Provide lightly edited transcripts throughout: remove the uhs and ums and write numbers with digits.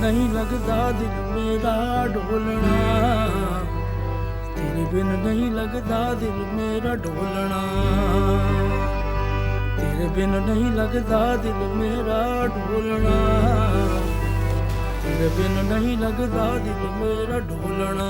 नहीं लगता दिल मेरा ढोलना, तेरे बिन नहीं लगता दिल मेरा ढोलना, तेरे बिन नहीं लगता दिल मेरा ढोलना, तेरे बिन नहीं लगता दिल मेरा ढोलना।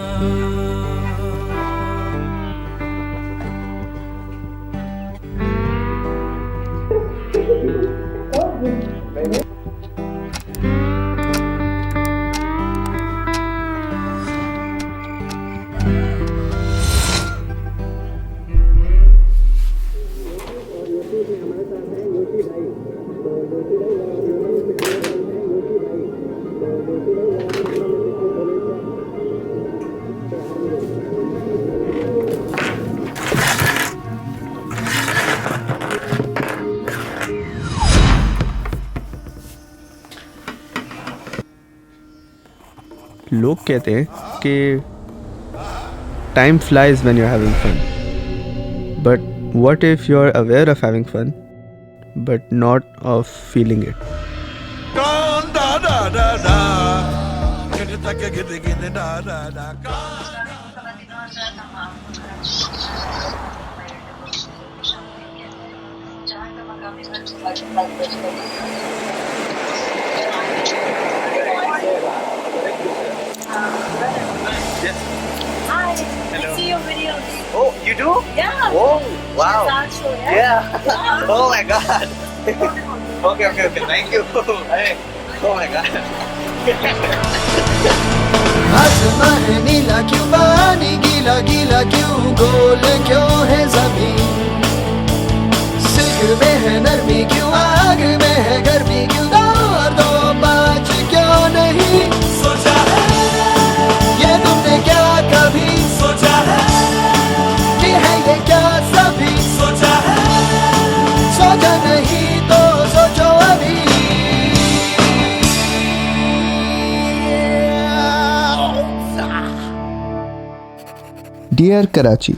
लोग कहते हैं कि time flies when you are having fun, but what if you are aware of having fun but not of feeling it? Hi, I see your videos. Oh, you do? Yeah. Oh, wow. Show, Yeah. Oh my God. Okay. Thank you. Hey. Oh my God. आसमान है नीला क्यों, पानी गीला गीला क्यों, गोल क्यों है जमीन, सिल्क में है नरमी क्यों, आग में है गर्मी क्यों, दो पाँच क्यों नहीं, सोचा है ये तुमने क्या कभी सोचा है कि है ये क्या सभी सोचा है, सोचा नहीं तो सोचो अभी। डियर कराची,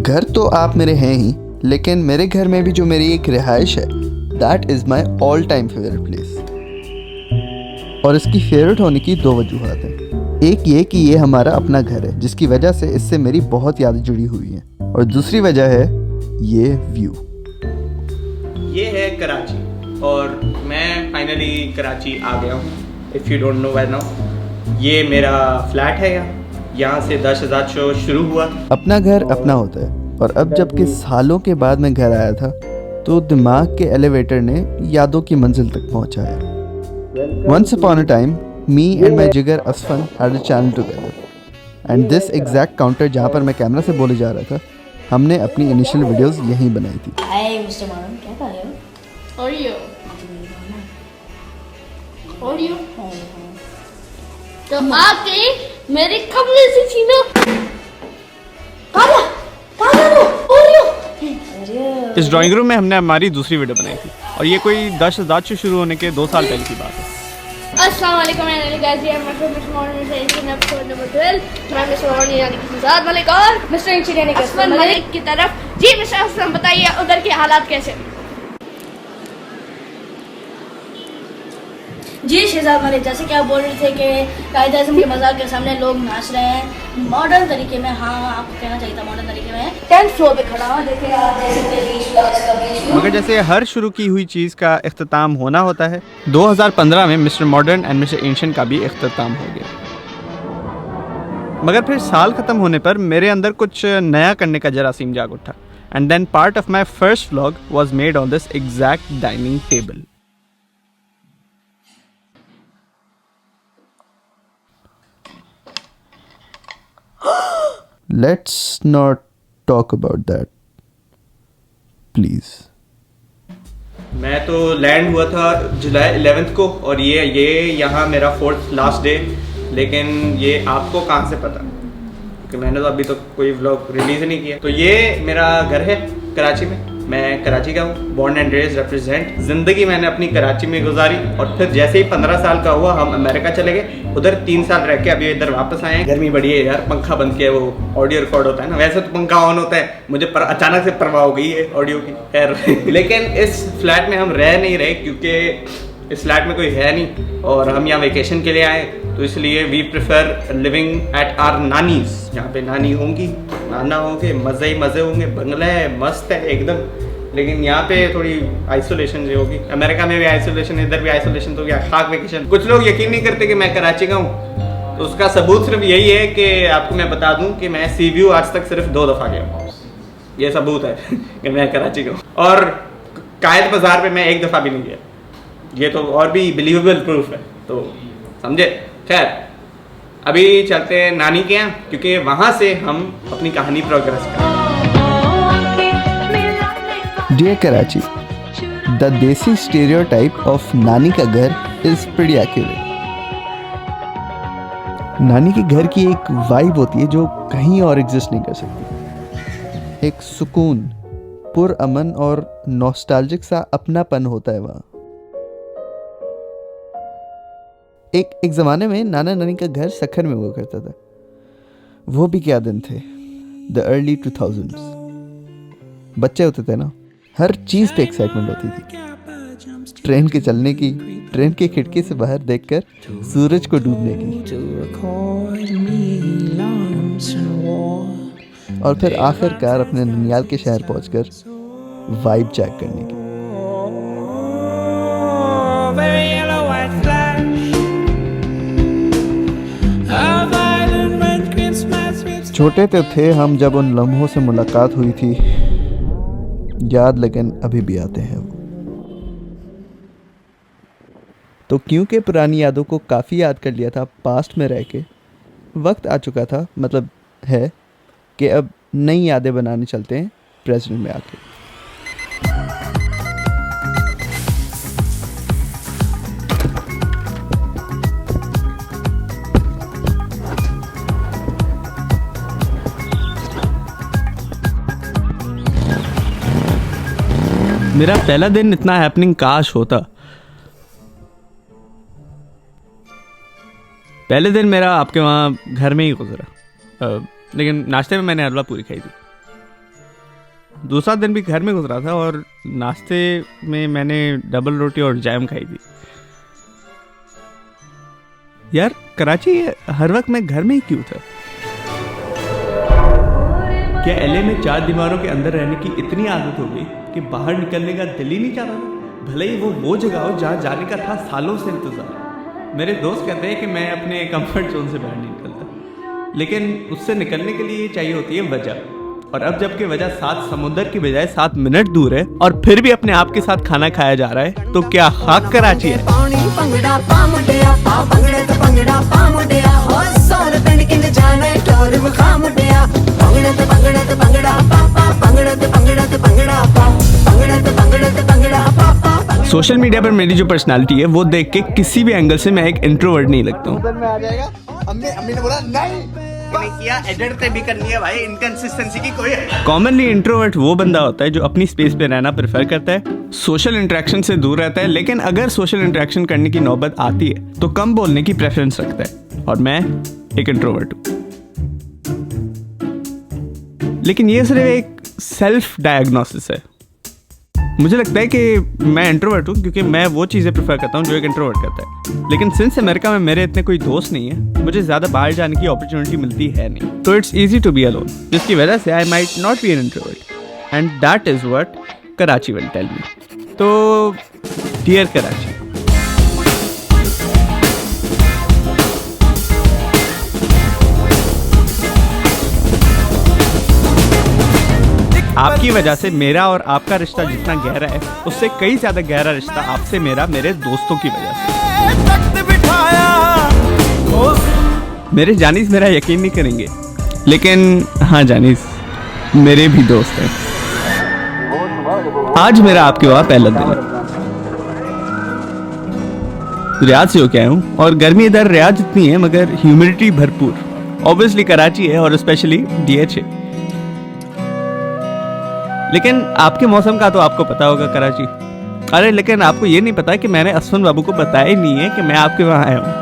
घर तो आप मेरे हैं ही, लेकिन मेरे घर में भी जो मेरी एक रिहाइश है, that is my all time favourite place. और इसकी फेवरेट होने की दो वजूहत हैं। एक ये कि ये हमारा अपना घर है, जिसकी वजह से इससे मेरी बहुत यादें जुड़ी हुई हैं, और दूसरी वजह है ये व्यू। ये है कराची और मैं फाइनली कराची आ गया हूँ। If you don't know by now, ये मेरा फ्लैट है। यहाँ से 10,000 शो शुरू हुआ। अपना घर अपना होता है, और अब जबकि सालों के बाद मैं घर आया था तो दिमाग के एलिवेटर ने यादों की मंजिल तक पहुँचाया। Once upon a time, me and my जिगर असफन had a channel together, and this exact counter जहाँ पर मैं कैमरा से बोले जा रहा था, हमने अपनी इनिशियल वीडियोस यहीं बनाई थी। Hi, Mr. Maran, क्या कर रहे हो? और you? तो आके मेरे कमरे से छीनो। इस ड्राइंग रूम में हमने हमारी दूसरी वीडियो बनाई थी और ये कोई 10,000 से शुरू होने के 2 साल पहले की बात है। अस्सलाम वालेकुम गाइस, ये हमारा मिस्टर मॉडर्न से एपिसोड नंबर 12। मैं मिस्टर मॉडर्न यानी कि शहजाद मलिक और मिस्टर इंची यानी कि असफन मलिक की तरफ। जी मिस्टर असलम, बताइए उधर के हालात कैसे? जी शहजाद मलिक, जैसे कि आप बोल रहे थे कि कायदे आज़म के मज़ार के सामने लोग नाच रहे हैं मॉडर्न तरीके में। हाँ, आपको कहना चाहिए था मॉडर्न तरीके में। 10th फ्लोर पे खड़ा हूँ, देखिए आप देख सकते हैं। मगर जैसे हर शुरू की हुई चीज़ का इख्तिताम होना होता है, 2015 में mister modern and mister ancient का भी इख्तिताम हो गया। मगर फिर साल ख़त्म होने पर मेरे अंदर कुछ नया करने का जरासीम जाग उठा, and then part of my first vlog was made on this exact dining table. Let's not talk about that, please. मैं तो लैंड हुआ था जुलाई 11th को, और ये यहाँ मेरा 4th लास्ट डे। लेकिन ये आपको कहाँ से पता, कि मैंने तो अभी तक कोई व्लॉग रिलीज नहीं किया। तो ये मेरा घर है कराची में, मैं कराची का हूँ, बॉर्न एंड रेज रिप्रेजेंट। ज़िंदगी मैंने अपनी कराची में गुजारी और फिर जैसे ही 15 साल का हुआ हम अमेरिका चले गए, उधर 3 साल रह के अभी इधर वापस आए हैं। गर्मी बड़ी है यार, पंखा बंद किया, वो ऑडियो रिकॉर्ड होता है ना, वैसे तो पंखा ऑन होता है, मुझे अचानक से परवाह हो गई है ऑडियो की, खैर। लेकिन इस फ्लैट में हम रह नहीं रहे क्योंकि इस फ्लैट में कोई है नहीं और हम यहाँ वेकेशन के लिए आए, तो इसलिए we prefer living at our nani's, जहाँ पे नानी होंगी, नाना होंगे, मज़े ही मज़े होंगे, बंगला है, मस्त है एकदम। लेकिन यहाँ पे थोड़ी आइसोलेशन जो होगी, अमेरिका में भी आइसोलेशन, इधर भी आइसोलेशन, तो क्या खाक वेकेशन। कुछ लोग यकीन नहीं करते कि मैं कराची का हूँ, तो उसका सबूत सिर्फ यही है कि आपको मैं बता दूँ कि मैं सी व्यू आज तक सिर्फ 2 दफ़ा गया हूँ, ये सबूत है कि मैं कराची का हूँ। और कायद बाज़ार पे मैं 1 दफ़ा भी नहीं गया, ये तो और भी बिलीवेबल प्रूफ है, तो समझे। खैर अभी चलते हैं नानी के यहाँ, क्योंकि वहाँ से हम अपनी कहानी प्रोग्रेस करें। Dear Karachi, the Desi stereotype of नानी का घर is pretty accurate. नानी के घर की एक वाइब होती है जो कहीं और एग्जिस्ट नहीं कर सकती। एक सुकून, पुरअमन और नॉस्टैल्जिक सा अपनापन होता है वहाँ। एक ज़माने में नाना नानी का घर सखर में हुआ करता था। वो भी क्या दिन थे, द अर्ली 2000s। बच्चे होते थे ना, हर चीज़ पे एक्साइटमेंट होती थी। ट्रेन के चलने की, ट्रेन की खिड़की से बाहर देखकर सूरज को डूबने की, और फिर आखिरकार अपने ननियाल के शहर पहुंचकर वाइब चेक करने की। छोटे तो थे हम जब उन लम्हों से मुलाकात हुई थी, याद लेकिन अभी भी आते हैं वो। तो क्योंकि पुरानी यादों को काफ़ी याद कर लिया था पास्ट में रह के, वक्त आ चुका था, मतलब है कि अब नई यादें बनाने चलते हैं प्रेजेंट में आके। मेरा पहला दिन इतना हैपनिंग काश होता। पहले दिन मेरा आपके वहाँ घर में ही गुजरा, लेकिन नाश्ते में मैंने हलवा पूरी खाई थी। दूसरा दिन भी घर में गुजरा था और नाश्ते में मैंने डबल रोटी और जैम खाई थी। यार कराची हर वक्त मैं घर में ही क्यों था? क्या एलए में 4 दीवारों के अंदर रहने की इतनी आदत हो गई कि बाहर निकलने का दिल ही नहीं चाहता था? भले ही वो जगह हो जहाँ जाने का था सालों से इंतजार। मेरे दोस्त कहते हैं कि मैं अपने कंफर्ट जोन से बाहर नहीं निकलता, लेकिन उससे निकलने के लिए चाहिए होती है वजह। और अब जबकि वजह 7 समुंदर की बजाय 7 मिनट दूर है और फिर भी अपने आप के साथ खाना खाया जा रहा है, तो क्या खाक कराची है? सोशल मीडिया पर मेरी जो पर्सनालिटी है वो देख के किसी भी एंगल से मैं एक इंट्रोवर्ट नहीं लगता हूँ। अम्मी ने बोला नहीं किया, एडिट पे भी करनी है भाई, इनकंसिस्टेंसी की कोई। कॉमनली इंट्रोवर्ट वो बंदा होता है जो अपनी स्पेस पे रहना प्रेफर करता है, सोशल इंटरेक्शन से दूर रहता है, लेकिन अगर सोशल इंटरेक्शन करने की नौबत आती है तो कम बोलने की प्रेफरेंस रखता है। और मैं एक इंट्रोवर्ट हूँ, लेकिन ये सिर्फ एक सेल्फ डायग्नोसिस है। मुझे लगता है कि मैं इंट्रोवर्ट हूँ क्योंकि मैं वो चीज़ें प्रेफर करता हूँ जो एक इंट्रोवर्ट करता है। लेकिन सिंस अमेरिका में मेरे इतने कोई दोस्त नहीं है, मुझे ज़्यादा बाहर जाने की अपॉर्चुनिटी मिलती है नहीं, तो it's easy to be alone, जिसकी वजह से I might not be an introvert and that is what Karachi will tell me. तो डियर कराची, आपकी वजह से मेरा और आपका रिश्ता जितना गहरा है, उससे कई ज्यादा गहरा रिश्ता आपसे मेरा मेरे दोस्तों की वजह से। मेरे जानीस मेरा यकीन नहीं करेंगे, लेकिन हाँ जानीस मेरे भी दोस्त हैं। आज मेरा आपके वहाँ पहला दिन है। रियाद से होके आया हूँ और गर्मी इधर रियाद जितनी है मगर ह्यूमिडिटी भरपूर। ऑब्वियसली कराची है और स्पेशली DH है। लेकिन आपके मौसम का तो आपको पता होगा कराची। अरे लेकिन आपको ये नहीं पता कि मैंने असफन बाबू को बताया ही नहीं है कि मैं आपके वहाँ आया हूँ।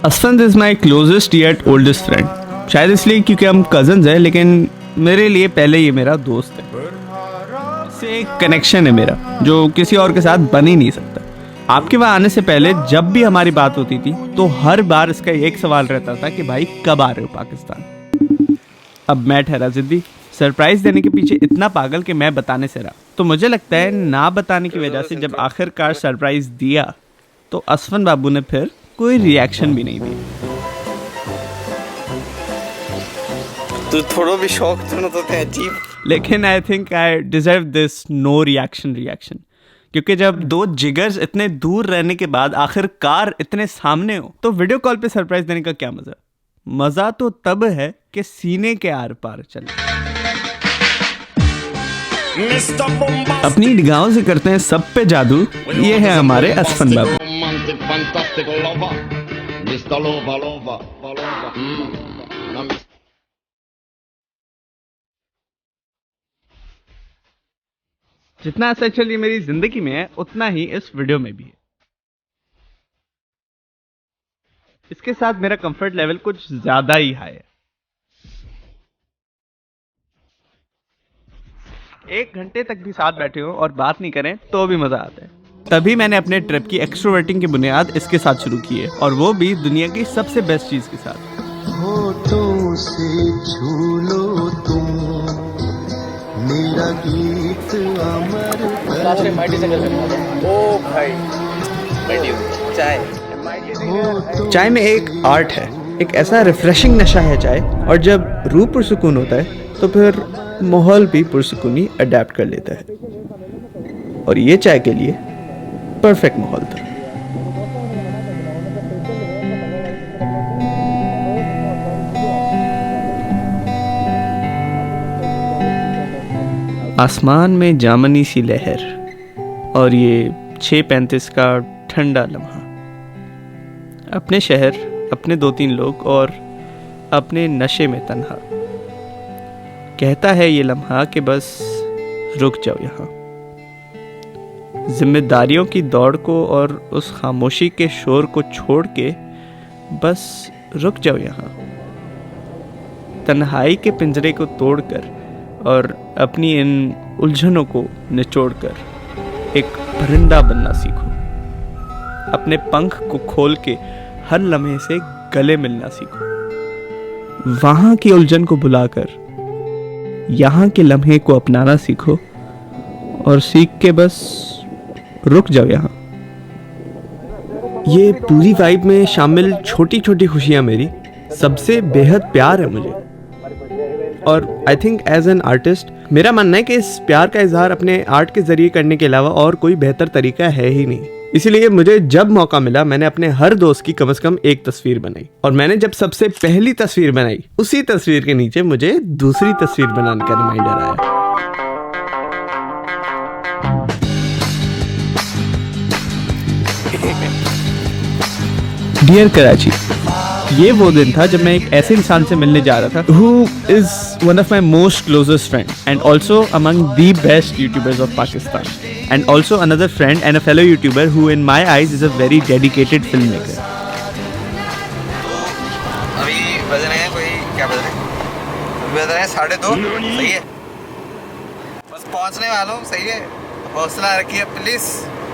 Asfan is my closest yet oldest friend. शायद इसलिए क्योंकि हम कजन्स हैं, लेकिन मेरे लिए पहले ये मेरा दोस्त है। इससे एक कनेक्शन है मेरा जो किसी और के साथ बन ही नहीं सकता। आपके वहाँ आने से पहले जब भी हमारी बात होती थी तो हर बार इसका एक सवाल रहता था कि भाई कब आ रहे हो पाकिस्तान। अब मैं ठहरा जिद्दी, सरप्राइज देने के पीछे इतना पागल कि मैं बताने से रहा। तो मुझे लगता है ना बताने की वजह से जब आखिरकार सरप्राइज दिया तो असफन बाबू ने फिर कोई रिएक्शन भी नहीं दिया। तो थोड़ा भी शौक तो थे अजीब। लेकिन I think I deserve this no reaction क्योंकि जब दो जिगर्स इतने दूर रहने के बाद आखिरकार इतने सामने हो तो वीडियो कॉल पे सरप्राइज देने का क्या मजा। मजा तो तब है कि सीने के आर पार चले। अपनी निगाहों से करते हैं सब पे जादू। ये है हमारे असफन बाबू। जितना एसेंशियल ये मेरी जिंदगी में है उतना ही इस वीडियो में भी है। इसके साथ मेरा कंफर्ट लेवल कुछ ज्यादा ही हाई है। 1 घंटे तक भी साथ बैठे हो और बात नहीं करें तो भी मजा आता है। तभी मैंने अपने ट्रिप की एक्सट्रोवर्टिंग की बुनियाद इसके साथ शुरू की है, और वो भी दुनिया की सबसे बेस्ट चीज के साथ। होठों से झूलो तुम मेरा गीत अमर ओ भाई चाय में एक आर्ट है, एक ऐसा रिफ्रेशिंग नशा है चाय, और जब रूह पुरसुकून होता है तो फिर माहौल भी पुरसुकूनी अडेप्ट कर लेता है। और ये चाय के लिए परफेक्ट माहौल था। आसमान में जामनी सी लहर और ये 6:35 का ठंडा लम्हा। अपने शहर, अपने 2-3 लोग और अपने नशे में तन्हा। कहता है ये लम्हा कि बस रुक जाओ यहाँ। जिम्मेदारियों की दौड़ को और उस खामोशी के शोर को छोड़ के बस रुक जाओ यहाँ। तन्हाई के पिंजरे को तोड़कर और अपनी इन उलझनों को निचोड़कर एक परिंदा बनना सीखो। अपने पंख को खोल के हर लम्हे से गले मिलना सीखो। वहाँ की उलझन को भुलाकर यहाँ के लम्हे को अपनाना सीखो और सीख के बस रुक जाओ यहाँ। ये पूरी वाइब में शामिल छोटी छोटी खुशियाँ मेरी सबसे बेहद प्यार है मुझे। और I think as an artist मेरा मानना है कि इस प्यार का इजहार अपने आर्ट के जरिए करने के अलावा और कोई बेहतर तरीका है ही नहीं। इसीलिए मुझे जब मौका मिला मैंने अपने हर दोस्त की कम से कम एक तस्वीर बनाई, और मैंने जब सबसे पहली तस्वीर बनाई उसी तस्वीर के नीचे मुझे दूसरी तस्वीर बनाने का रिमाइंडर आया। डियर कराची, ये वो दिन था जब मैं एक ऐसे इंसान से मिलने जा रहा था who is one of my most closest friend and also among the best YouTubers of Pakistan, and also another friend and a fellow YouTuber who in my eyes is a very dedicated filmmaker. अभी बज रहे हैं कोई क्या बज रहे हैं? बज रहे हैं 2:30। सही है, बस पहुंचने वाला हूँ। सही है, हौसला रखिए प्लीज।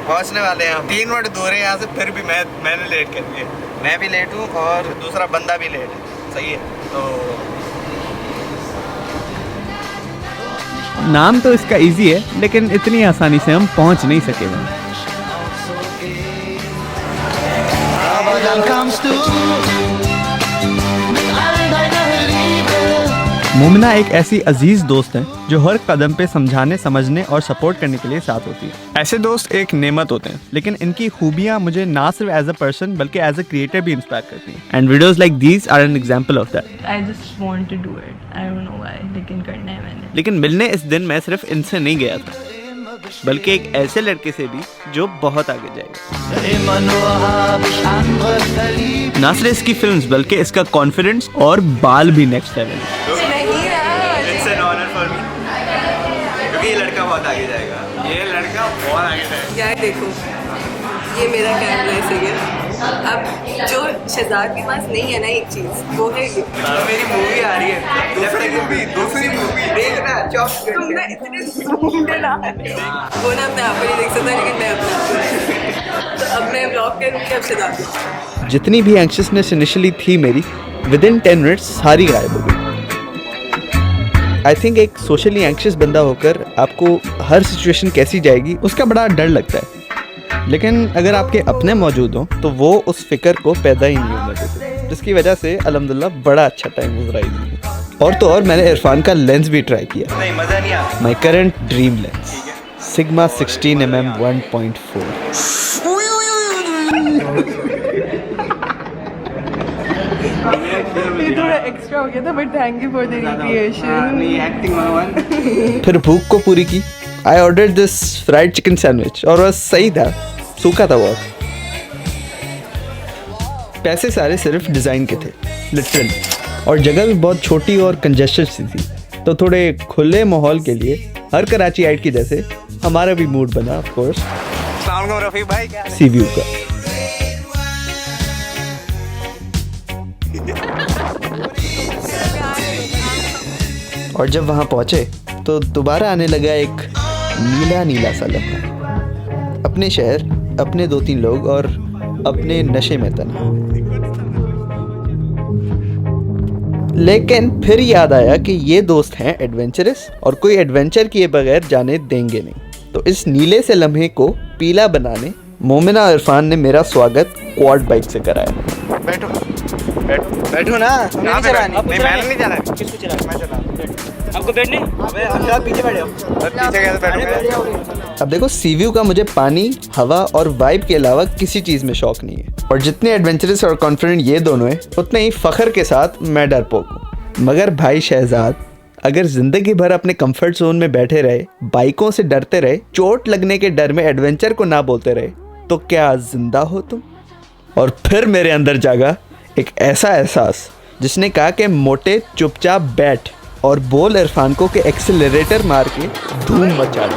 पहुंचने वाले हैं, 3 मिनट दूर है यहाँ से, फिर भी मैंने लेट कर दिया। मैं भी लेट हूँ और दूसरा बंदा भी लेट है। सही है, तो नाम तो इसका इजी है लेकिन इतनी आसानी से हम पहुंच नहीं सके वहाँ। मोमिना एक ऐसी अजीज दोस्त है जो हर कदम पे समझाने, समझने और सपोर्ट करने के लिए साथ होती है। ऐसे दोस्त एक नेमत होते हैं, लेकिन इनकी खूबियां मुझे ना सिर्फ एज अ पर्सन बल्कि एज अ क्रिएटर भी इंस्पायर करती हैं। And videos like these are an example of that. I just want to do it. I don't know why, लेकिन करना है मैंने। लेकिन मिलने इस दिन मैं सिर्फ इनसे नहीं गया था, बल्कि एक ऐसे लड़के से भी जो बहुत आगे जाएगा। ना सिर्फ इसकी फिल्म्स बल्कि इसका कॉन्फिडेंस और बाल भी नेक्स्ट लेवल है। It's an honour for me, क्योंकि ये लड़का बहुत आगे जाएगा। ये लड़का बहुत आगे जाएगा। यार देखो, ये मेरा कैमरा ऐसे है। अब जो शहजाद के पास नहीं है ना एक चीज़, वो है ये। मेरी मूवी आ रही है, दूसरी मूवी देखना। तुमने इतने zoomed in आ रहे हो। वो ना अपने आप को नहीं देख सकता, लेकिन मैं अपना तो अब मैं ब्लॉग करूँगी अब शहजाद। जितनी भी एंक्शसनेस इनिशियली थी मेरी, विद इन 10 मिनट्स सारी गायब हो गई। आई थिंक एक सोशली एंक्शस बंदा होकर आपको हर सिचुएशन कैसी जाएगी उसका बड़ा डर लगता है, लेकिन अगर आपके अपने मौजूद हों तो वो उस फिक्र को पैदा ही नहीं होने देते, जिसकी वजह से अल्हम्दुलिल्लाह बड़ा अच्छा टाइम गुजरा है। और तो और मैंने इरफान का लेंस भी ट्राई किया। नहीं, मज़ा नहीं आया। My current dream lens sigma 16mm 1.4। ये थोड़ा एक्स्ट्रा हो गया था, but thank you for the recreation. फिर भूख को पूरी की। I order this fried chicken sandwich और वह सही था, सूखा था बहुत। पैसे सारे सिर्फ डिज़ाइन के थे लिटरली, और जगह भी बहुत छोटी और कंजेस्टेड सी थी, तो थोड़े खुले माहौल के लिए हर कराची आइट की जैसे हमारा भी मूड बना ऑफ कोर्स रफीक भाई क्या सी व्यू का। और जब वहाँ पहुँचे तो दोबारा आने लगा एक नीला नीला सा लम्हा, अपने शहर, अपने 2-3 लोग और अपने नशे में तन्हा। लेकिन फिर याद आया कि ये दोस्त हैं एडवेंचरस और कोई एडवेंचर किए बगैर जाने देंगे नहीं, तो इस नीले से लम्हे को पीला बनाने मोमिना इरफान ने मेरा स्वागत क्वाड बाइक से कराया। बैठो बैठो बैठो ना, नहीं चलानी। नहीं, मैंने नहीं चलानी। किसको चला? मैं चला। आपको बैठने? अबे आप पीछे बैठ जाओ। पीछे कैसे बैठोगे? अब देखो, सी व्यू का मुझे पानी, हवा और वाइब के अलावा किसी चीज़ में शौक नहीं है, और जितने एडवेंचरस और कॉन्फिडेंट ये दोनों हैं उतने ही फ़ख्र के साथ मैं डरपोक हूँ। मगर भाई शहजाद, अगर ज़िंदगी भर अपने कंफर्ट जोन में बैठे रहे, बाइकों से डरते रहे, चोट लगने के डर में एडवेंचर को ना बोलते रहे, तो क्या जिंदा हो तुम? और फिर मेरे अंदर जागा एक ऐसा एहसास जिसने कहा कि मोटे चुपचाप बैठ और बोल इरफान को कि एक्सेलरेटर मार के धूम मचा दे।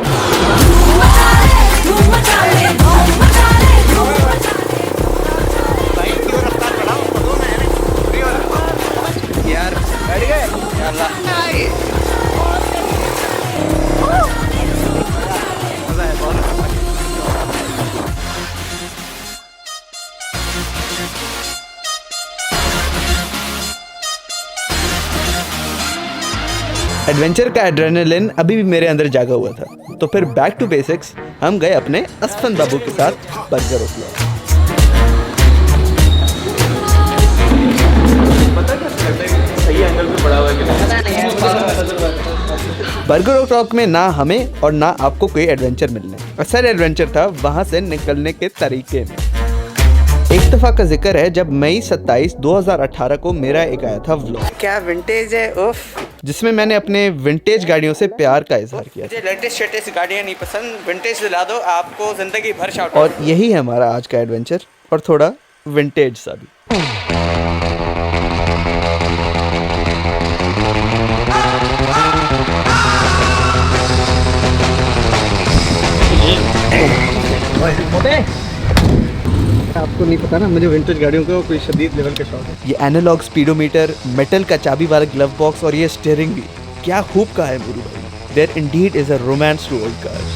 यार बैठ गए एडवेंचर का एड्रेनलिन अभी भी मेरे अंदर जागा हुआ था, तो फिर बैक टू बेसिक्स हम गए अपने असफन बाबू के साथ बर्गर ओक। बर्गर रॉक में ना हमें और ना आपको कोई एडवेंचर मिलने, असल एडवेंचर था वहां से निकलने के तरीके में। एक दफा का जिक्र है जब मई 27, 2018 को मेरा एक आया था व्लॉग। क्या विंटेज है उफ, जिसमें मैंने अपने विंटेज गाड़ियों से प्यार का इजहार किया था। मुझे लेटेस्ट गाड़ियाँ नहीं पसंद, विंटेज दिला दो, आपको जिंदगी भर शौक। और यही है हमारा आज का एडवेंचर, और थोड़ा विंटेज सा भी। आपको नहीं पता ना, मुझे विंटेज गाड़ियों का कोई शदीद लेवल का शौक है। ये एनालॉग स्पीडोमीटर, मेटल का चाबी वाला ग्लव बॉक्स और ये स्टीयरिंग भी क्या खूब का है मुरू भाई। There indeed is a romance to old cars.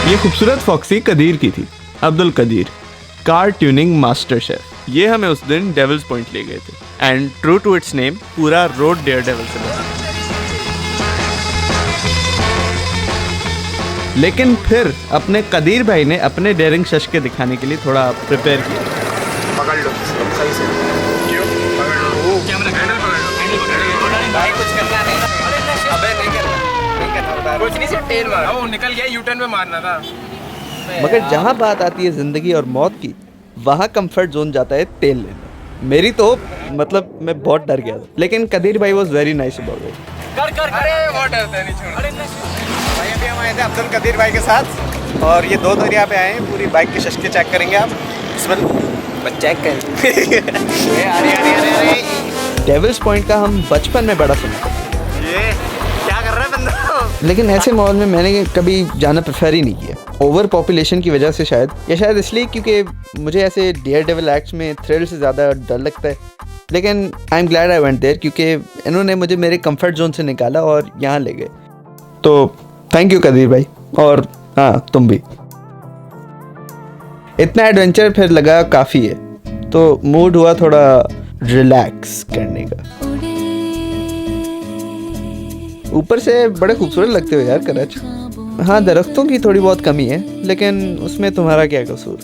ये खूबसूरत फॉक्सी कदीर की थी, Abdul Qadir, car tuning master chef. ये हमें उस दिन डेविल्स पॉइंट ले गए थे, and true to its name पूरा रोड डेयर डेविल से बना। लेकिन फिर अपने कदीर भाई ने अपने डेयरिंग शश के दिखाने के लिए थोड़ा प्रिपेयर किया। पकड़ लो सही से। क्यों पकड़ लो? कैमरा हैंडल पकड़ लो। भाई कुछ करना नहीं। अबे नहीं करना कुछ नहीं, सिर्फ टेल मार। वो निकल गया, यू टर्न पे मारना था। मगर जहाँ बात आती है जिंदगी और मौत की, वहाँ कंफर्ट जोन जाता है तेल लेने। मेरी तो मतलब मैं बहुत डर गया था, लेकिन कदीर भाई was very nice about it. अरे बहुत डरते नहीं, छोड़। भाई अभी हम आए थे अब्दुल कदीर भाई के साथ और ये दो दरिया पे आए हैं। पूरी बाइक की शशके चेक करेंगे आप, इसमें चेक करें। अरे डेविल्स पॉइंट का हम बचपन में बड़ा सुना, ये क्या कर रहा है बंदा। लेकिन ऐसे माहौल में मैंने कभी जाना प्रेफर ही नहीं किया, ओवर पॉपुलेशन की वजह से शायद, या शायद इसलिए क्योंकि मुझे ऐसे डेयर डेविल एक्ट्स में थ्रिल से ज़्यादा डर लगता है। लेकिन I am glad I went there, क्योंकि इन्होंने मुझे मेरे कंफर्ट जोन से निकाला और यहाँ ले गए। तो थैंक यू कदीर भाई, और हाँ तुम भी। इतना एडवेंचर फिर लगा काफ़ी है, तो मूड हुआ थोड़ा रिलैक्स करने का। ऊपर से बड़े खूबसूरत लगते हो यार कराची। हाँ दरख्तों की थोड़ी बहुत कमी है, लेकिन उसमें तुम्हारा क्या कसूर,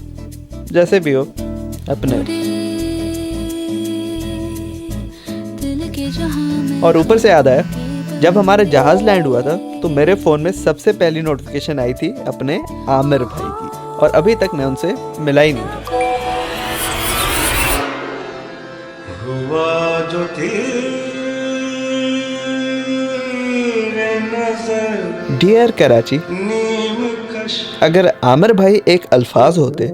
जैसे भी हो अपने। और ऊपर से याद आया, जब हमारा जहाज लैंड हुआ था तो मेरे फ़ोन में सबसे पहली नोटिफिकेशन आई थी अपने आमिर भाई की, और अभी तक मैं उनसे मिला ही नहीं था। डियर कराची, अगर आमिर भाई एक अल्फाज होते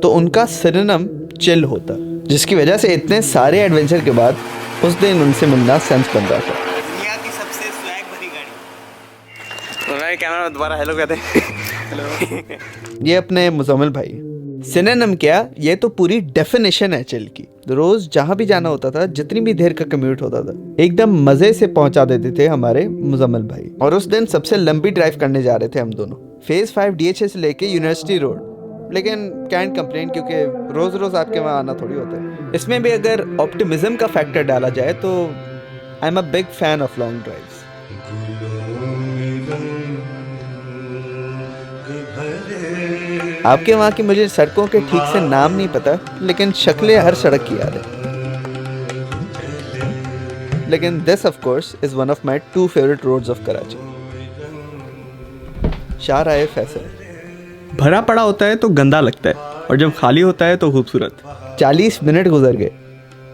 तो उनका सिनोनिम चिल होता, जिसकी वजह से इतने सारे एडवेंचर के बाद उस दिन उनसे मिलना सेंस बन रहा था। दुनिया की सबसे स्वैग भरी गाड़ी। तो मैं कैमरा दोबारा हेलो कहते हैं। ये अपने मुजम्मिल भाई। सिनोनिम क्या, ये तो पूरी डेफिनेशन है चिल की। रोज जहाँ भी जाना होता था, जितनी भी देर का कम्यूट होता था, एकदम मजे से पहुंचा देते थे हमारे मुजम्मिल भाई। और उस दिन सबसे लंबी ड्राइव करने जा रहे थे हम दोनों, फेज 5 DHA से लेके यूनिवर्सिटी रोड। लेकिन कैंट कंप्लेन, क्योंकि रोज रोज आपके वहाँ आना थोड़ी होता है। इसमें भी अगर ऑप्टिमिज्म का फैक्टर डाला जाए तो I am a big fan of long drives. आपके वहाँ की मुझे सड़कों के ठीक से नाम नहीं पता, लेकिन शक्लें हर सड़क की याद है। लेकिन this of course is one of my 2 favourite roads of Karachi, Shahrah Faisal. भरा पड़ा होता है तो गंदा लगता है, और जब खाली होता है तो खूबसूरत। 40 मिनट गुजर गए,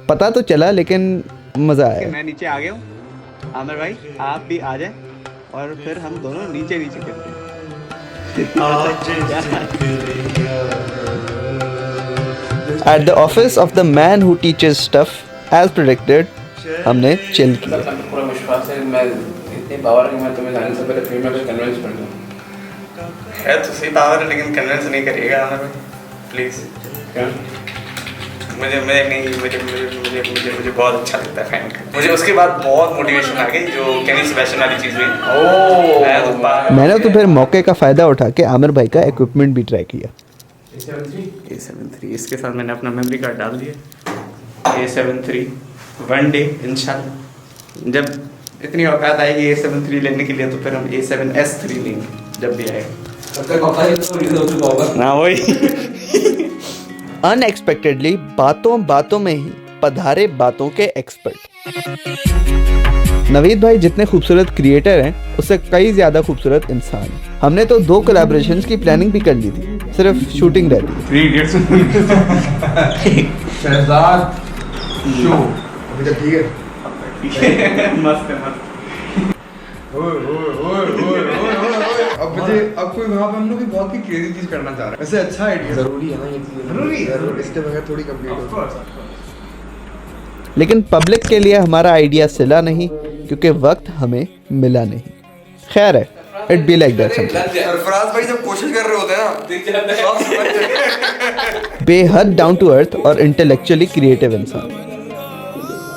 पता तो चला लेकिन मज़ा आया। मैं नीचे आ गया हूँ, आमिर भाई आप भी आ जाए और फिर हम दोनों नीचे नीचे करते हैं। At the office of the man who teaches stuff, as predicted, हमने चिल किया। पूरा विश्वास है, मैं इतनी पावर है, मैं तुम्हें जाने से पहले फिर मैं कुछ कन्विंस कर दूँ। है तो सही पावर है, लेकिन कन्विंस नहीं करिएगा आमिर भाई प्लीज़। क्या? मुझे बहुत अच्छा लगता है फैन का। मुझे उसके बाद बहुत मोटिवेशन आ गई जो केनी सेबेस्टियन वाली चीज़ हुई। मैंने तो फिर मौके का फ़ायदा उठा के आमिर भाई का इक्विपमेंट भी ट्राई किया। A73 इसके साथ मैंने अपना मेमोरी कार्ड डाल दिया। A73 वन डे इंशाल्लाह जब इतनी औकात आएगी A73 लेने के लिए, तो फिर हम A7S3 लेंगे जब भी आएगा। ना वही। अनएक्सपेक्टेडली बातों बातों में ही पधारे बातों के एक्सपर्ट। नवीद भाई जितने खूबसूरत क्रिएटर हैं, उससे कई ज्यादा खूबसूरत इंसान। हमने तो 2 कोलैबोरेशंस की प्लानिंग भी कर ली थी, सिर्फ शूटिंग रहती। शहजाद शो अभी तक ठीक है। मस्त है, मस्त। अब कोई वहाँ पे हम लोग बहुत ही क्रेजी चीज करना चाह रहा है। वैसे अच्छा आइडिया, जरूरी है ना ये चीज, जरूरी है, इसके बगैर थोड़ी कंप्लीट हो। लेकिन पब्लिक के लिए हमारा आइडिया सिला नहीं, क्योंकि वक्त हमें मिला नहीं। खैर है, it be like that sometimes. Sarfaraz भाई जब कोशिश कर रहे होते हैं ना, बेहद डाउन टू अर्थ और इंटेलेक्चुअली क्रिएटिव इंसान।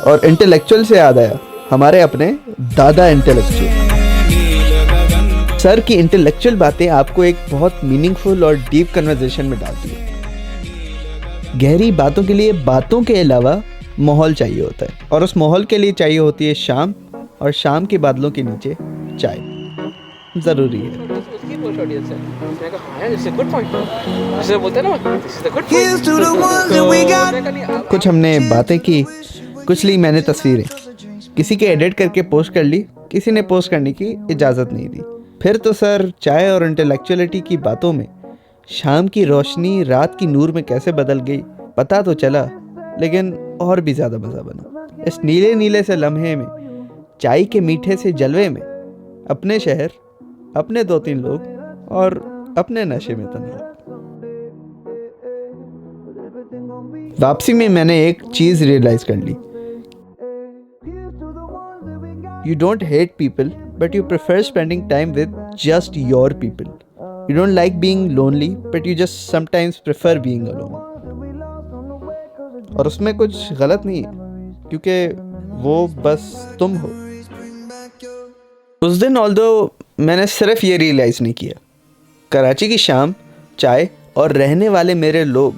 और इंटेलेक्चुअल से याद आया, हमारे अपने दादा इंटेलेक्चुअल सर की इंटेलेक्चुअल बातें आपको एक बहुत मीनिंगफुल और डीप कन्वर्सेशन में डालती है। गहरी बातों के लिए बातों के अलावा माहौल चाहिए होता है, और उस माहौल के लिए चाहिए होती है शाम, और शाम के बादलों के नीचे चाय ज़रूरी है। कुछ हमने बातें की, कुछ ली मैंने तस्वीरें, किसी के एडिट करके पोस्ट कर ली, किसी ने पोस्ट करने की इजाज़त नहीं दी। फिर तो सर चाय और इंटेलेक्चुअलिटी की बातों में शाम की रोशनी रात की नूर में कैसे बदल गई पता तो चला, लेकिन और भी ज़्यादा मज़ा बना। इस नीले नीले से लम्हे में, चाय के मीठे से जलवे में, अपने शहर, अपने 2-3 लोग और अपने नशे में तन्हा। वापसी में मैंने एक चीज़ रियलाइज़ कर ली। You don't hate people, but you prefer spending time with just your people. You don't like being lonely, but you just sometimes prefer being alone. और उसमें कुछ गलत नहीं है, क्योंकि वो बस तुम हो। उस दिन ऑल्दो मैंने सिर्फ ये रियलाइज़ नहीं किया, कराची की शाम, चाय और रहने वाले मेरे लोग,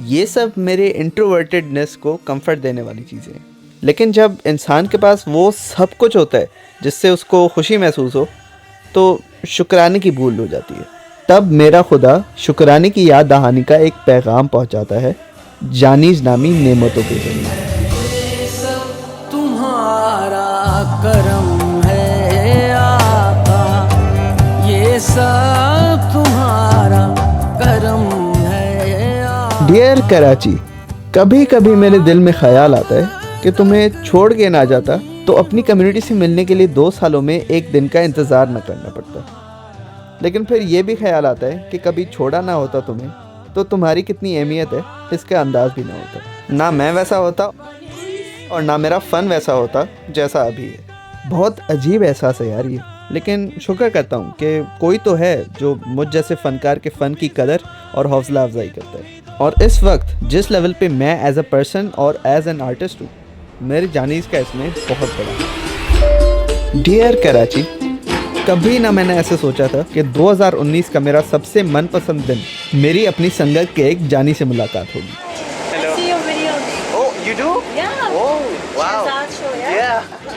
ये सब मेरे इंट्रोवर्टेडनेस को कंफर्ट देने वाली चीज़ें हैं। लेकिन जब इंसान के पास वो सब कुछ होता है जिससे उसको खुशी महसूस हो, तो शुक्राने की भूल हो जाती है। तब मेरा खुदा शुक्राने की याद दहानी का एक पैगाम पहुंचाता है जानीज नामी नेमतों के जरिए। तुम्हारा करम है आका, ये सब तुम्हारा करम है आका। डियर कराची, कभी कभी मेरे दिल में ख्याल आता है कि तुम्हें छोड़ के ना जाता तो अपनी कम्युनिटी से मिलने के लिए 2 सालों में एक दिन का इंतज़ार न करना पड़ता। लेकिन फिर ये भी ख्याल आता है कि कभी छोड़ा ना होता तुम्हें तो तुम्हारी कितनी अहमियत है इसका अंदाज़ भी ना होता। ना मैं वैसा होता और ना मेरा फ़न वैसा होता जैसा अभी है। बहुत अजीब एहसास है यार ये, लेकिन शुक्र करता हूँ कि कोई तो है जो मुझ जैसे फ़नकार के फ़न की कदर और हौसला अफजाई करता है। और इस वक्त जिस लेवल पे मैं एज अ पर्सन और एज एन आर्टिस्ट हूँ, मेरी जानीज़ का इसमें बहुत बड़ा। डियर कराची, कभी ना मैंने ऐसे सोचा था कि 2019 का मेरा सबसे मनपसंद दिन मेरी अपनी संगत के एक जानी से मुलाकात होगी।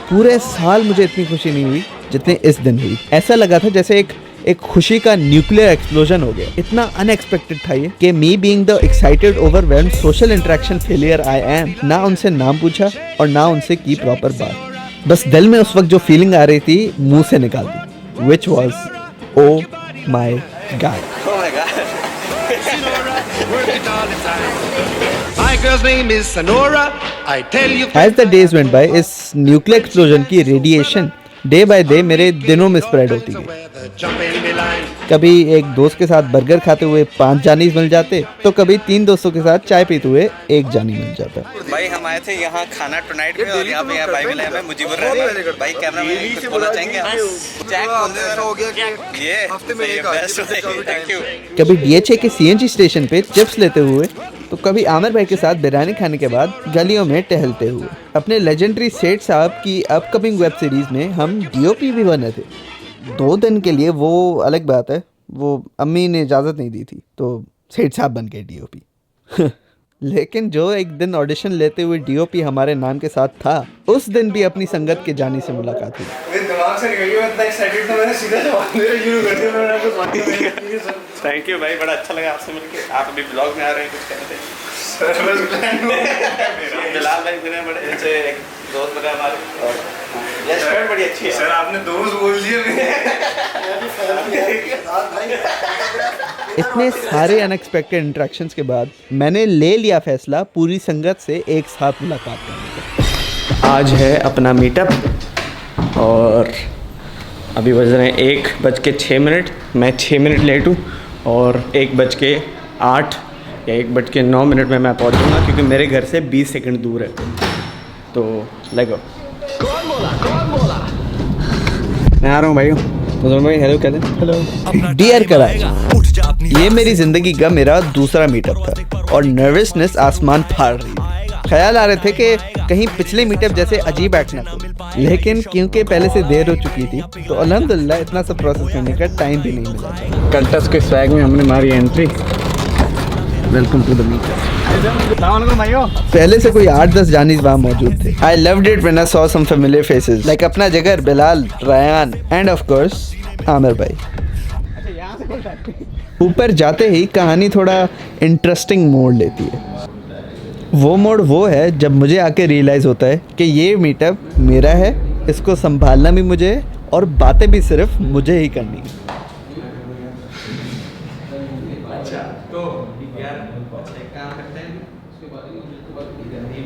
पूरे साल मुझे इतनी खुशी नहीं हुई जितनी इस दिन हुई। ऐसा लगा था जैसे एक खुशी का न्यूक्लियर एक्सप्लोजन हो गया। इतना अनएक्सपेक्टेड था ये कि me being the excited overwhelmed social interaction failure I am, ना उनसे नाम पूछा और ना उनसे की प्रॉपर बात। बस दिल में उस वक्त जो फीलिंग आ रही थी मुंह से निकाल दी, which was oh my God. As the days went by, इस न्यूक्लियर एक्सप्लोजन की रेडिएशन डे बाय डे मेरे दिनों में स्प्रेड होती गई। कभी एक दोस्त के साथ बर्गर खाते हुए 5 जानीज मिल जाते, तो कभी 3 दोस्तों के साथ चाय पीते हुए 1 जानी मिल जाता। भाई हम आए थे यहाँ खाना टुनाइट में और यहाँ पे भाई मिले हमें मुजीबुर रहमान। भाई कैमरा में कुछ बोलना चाहेंगे? कभी DHA के CNG स्टेशन पे चिप्स लेते हुए, तो कभी आमिर भाई के साथ बिरयानी खाने के बाद गलियों में टहलते हुए। अपने लेजेंडरी सेठ साहब की अपकमिंग वेब सीरीज में हम DOP भी बने थे। 2 दिन के लिए, वो अलग बात है, वो अम्मी ने इजाज़त नहीं दी थी तो सेठ साहब बन गए DOP। लेकिन जो एक दिन ऑडिशन लेते हुए DOP हमारे नाम के साथ था, उस दिन भी अपनी संगत के जानी से मुलाकात हुई। थैंक यू भाई, बड़ा अच्छा लगा आपसे मिलके। आप अभी ब्लॉग में आ रहे हैं, कुछ कहते हैं? बिलाल भाई मेरे बड़े अच्छे एक दोस्त लगा हमारे, और ये शर्ट बड़ी अच्छी है। सर आपने दोस्त बोल दिए। इतने सारे अनएक्सपेक्टेड इंटरेक्शंस के बाद मैंने ले लिया फैसला पूरी संगत से एक साथ मुलाकात करने का। आज है अपना मीटअप और अभी बज रहे हैं 1:06। मैं 6 मिनट लेट हूँ और 1:08 या 1:09 में मैं पहुँचूँगा, क्योंकि मेरे घर से 20 सेकंड दूर है। तो लगो मैं आ रहा हूँ भाई। तो दोनों भाई हेलो कहते हैं। हेलो डियर कराची, ये मेरी ज़िंदगी का मेरा दूसरा मीटअप था और नर्वसनेस आसमान फाड़ रही थी। ख्याल आ रहे थे कि कहीं पिछले मीटअप जैसे अजीब एक्ट ना हो, लेकिन क्योंकि पहले से देर हो चुकी थी तो अल्हम्दुलिल्लाह इतना सब प्रोसेस करने का टाइम भी नहीं मिला। कंटस के स्वैग में हमने मारी entry. Welcome to the meetup. पहले से कोई 8-10 जानीज वहाँ मौजूद थे। I loved it when I saw some familiar faces like अपना जगर, Bilal, Rayan and of course Aamir भाई। ऊपर जाते ही कहानी थोड़ा इंटरेस्टिंग मोड़ लेती है। वो मोड़ वो है जब मुझे आके रियलाइज़ होता है कि ये मीटअप मेरा है, इसको संभालना भी मुझे है और बातें भी सिर्फ मुझे ही करनी है। अच्छा तो यार अच्छा एक काम करते हैं,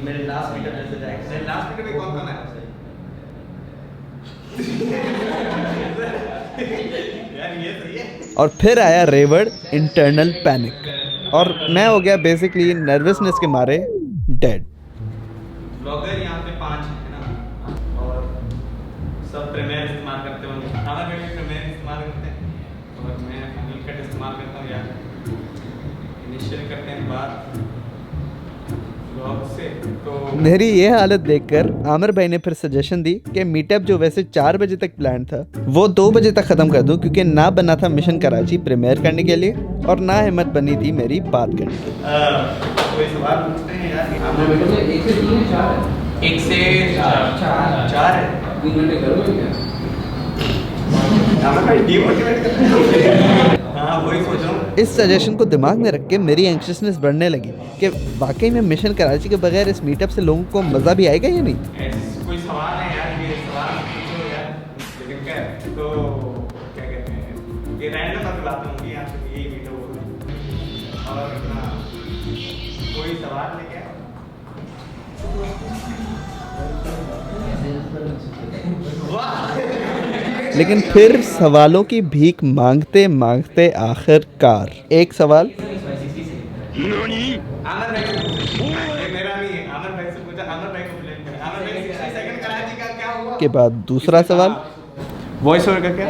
मेरे लास्ट मीटर जैसे जाएगा। मेरे लास्ट मीटर में कौन-कौन है? यार ये सही है। और फिर आया रेवड़ इंटरनल पैनिक और मैं हो गया बेसिकली नर्वसनेस के मारे डेड। ब्लॉगर यहाँ पे 5 है ना, और सब प्रीमियर इस्तेमाल करते होंगे। हमारे भी प्रीमियर इस्तेमाल करते हैं और मैं फाइनल कट इस्तेमाल करता हूँ यार। इनिशियल करते हैं बात ब्लॉग से। तो मेरी ये हालत देखकर आमिर भाई ने फिर सजेशन दी कि मीटअप जो वैसे 4 बजे तक प्लान था वो 2 बजे तक ख़त्म कर दूं, क्योंकि ना बना था मिशन कराची प्रीमियर करने के लिए और ना हिम्मत बनी थी मेरी बात करने की। कोई सवाल पूछते हैं यार? 1 से 4 है। 3 घंटे करोगे क्या? हाँ वही सोच रहा हूँ। इस सजेशन को दिमाग में रख के मेरी एंक्शसनेस बढ़ने लगी कि वाकई में मिशन कराची के बगैर इस मीटअप से लोगों को मज़ा भी आएगा या नहीं। कोई सवाल है यार? ये सवाल पूछो यार। लेकिन क्या है तो क्या कहते हैं, ये रैंडम बातें होंगी यहाँ पे, यही वीडियो होगा। और हाँ, कोई सवाल है क्या? लेकिन फिर सवालों की भीख मांगते मांगते आखिरकार एक सवाल आमिर भाई से पूछो। ये मेरा नहीं है, आमिर भाई से पूछा। आमिर भाई को ब्लेम करें। आमिर भाई 60 सेकंड कराची का क्या हुआ? के बाद दूसरा सवाल वॉइस ओवर का क्या?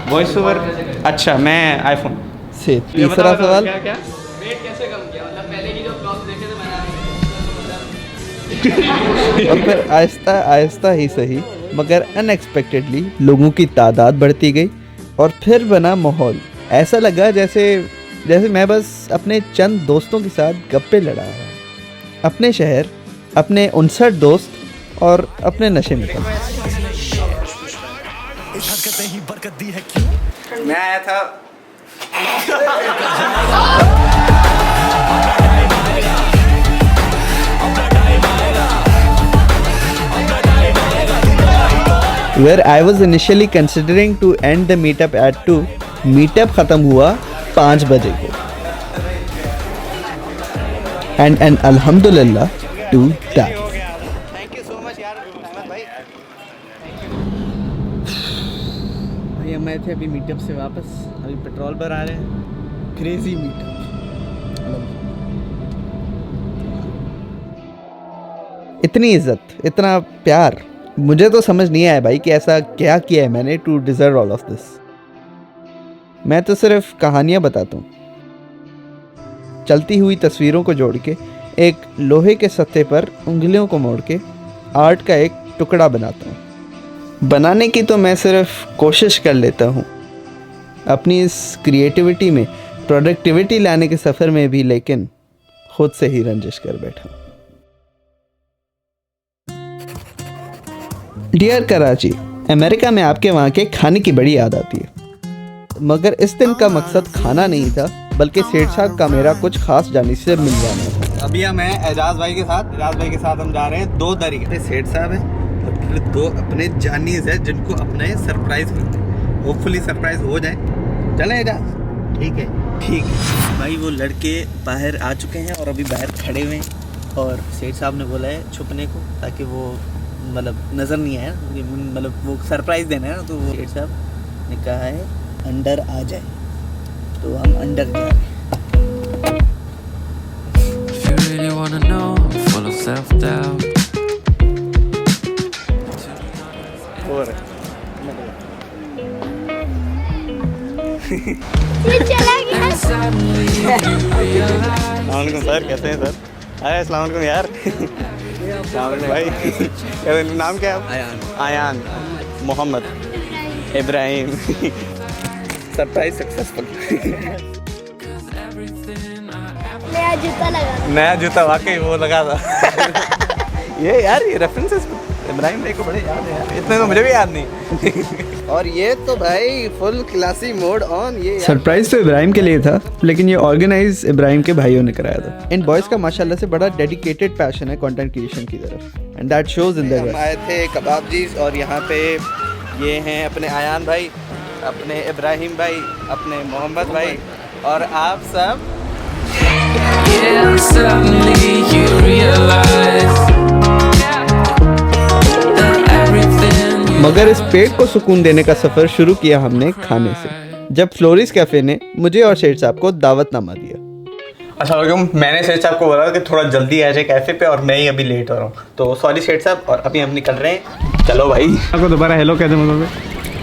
वॉइस ओवर अच्छा मैं आईफोन से तीसरा सवाल क्या क्या वेट कैसे कम किया? मतलब पहले की जो ब्लॉग्स देखे थे मैंने, और फिर आहिस्ता आहिस्ता ही सही मगर अनएक्सपेक्टेडली लोगों की तादाद बढ़ती गई और फिर बना माहौल ऐसा लगा जैसे मैं बस अपने चंद दोस्तों के साथ गप्पे लड़ा रहा हूँ। अपने शहर, अपने 59 दोस्त और अपने नशे में था। मैं आया था Where I was initially considering to end the meetup at 2, meetup खत्म हुआ 5 बजे को। And alhamdulillah to that. Thank you so much यार अहमद भाई। भाई हम आए थे अभी मीटअप से वापस, अभी पेट्रोल पर आ रहे हैं। क्रेजी मीटअप, इतनी इज्जत, इतना प्यार, मुझे तो समझ नहीं आया भाई कि ऐसा क्या किया है मैंने to deserve all of this. मैं तो सिर्फ कहानियाँ बताता हूँ, चलती हुई तस्वीरों को जोड़ के एक लोहे के सत्ते पर उंगलियों को मोड़ के आर्ट का एक टुकड़ा बनाता हूँ। बनाने की तो मैं सिर्फ कोशिश कर लेता हूँ, अपनी इस क्रिएटिविटी में प्रोडक्टिविटी लाने के सफ़र में भी लेकिन खुद से ही रंजिश कर बैठा हूँ। डियर कराची, अमेरिका में आपके वहाँ के खाने की बड़ी याद आती है, मगर इस दिन का मकसद खाना नहीं था बल्कि सेठ साहब का मेरा कुछ खास जानी से मिल जाना था। अभी हम हैं एजाज भाई के साथ हम जा रहे हैं 2 तरीके। सेठ साहब हैं और फिर 2 अपने जानीज हैं जिनको अपने सरप्राइज करते हैं। होपफुली सरप्राइज हो जाए। चले एजाज? ठीक है भाई वो लड़के बाहर आ चुके हैं और अभी बाहर खड़े हुए हैं और सेठ साहब ने बोला है छुपने को ताकि वो मतलब नज़र नहीं आया, मतलब वो सरप्राइज़ देना है ना, तो वो सेठ साहब ने कहा है अंदर आ जाए, तो हम अंदर जा रहे हैं। If you really wanna know, I'm full of self-doubt. और ये चला गया। अस्सलामुअलैकुम सर, कैसे हैं सर? अरे अस्सलामुअलैकुम यार। अस्सलामुअलैकुम भाई। क्या नाम क्या है? आयान मोहम्मद इब्राहिम। Surprise successful. नया जूता लगा। नया जूता वाकई वो लगा था। ये यार ये रेफरेंसेस इब्राहिम भाई को बड़े याद है यार, इतने तो मुझे भी याद नहीं। और ये तो भाई फुल क्लासी मोड ऑन। ये सरप्राइज तो इब्राहिम के लिए था लेकिन ये ऑर्गेनाइज इब्राहिम के भाइयों ने कराया था। इन बॉयज़ का माशाल्लाह से बड़ा डेडिकेटेड पैशन है कंटेंट क्रिएशन की तरफ, and that shows in their. हम आए थे कबाब जी और यहाँ पे ये हैं अपने आयान भाई, अपने इब्राहिम भाई, अपने मोहम्मद भाई और आप सब Yeah, suddenly you realize that everything you मगर इस पेट को सुकून देने का सफर शुरू किया हमने खाने से, जब फ्लोरिस कैफे ने मुझे और शेर साहब को दावतनामा दिया। अस्सलाम वालेकुम। मैंने सेठ साहब को बोला कि थोड़ा जल्दी आ जाए कैफ़े पे, और मैं ही अभी लेट हो रहा हूँ, तो सॉरी सेठ साहब। और अभी हम निकल रहे हैं। चलो भाई, आपको दोबारा हेलो कह दे।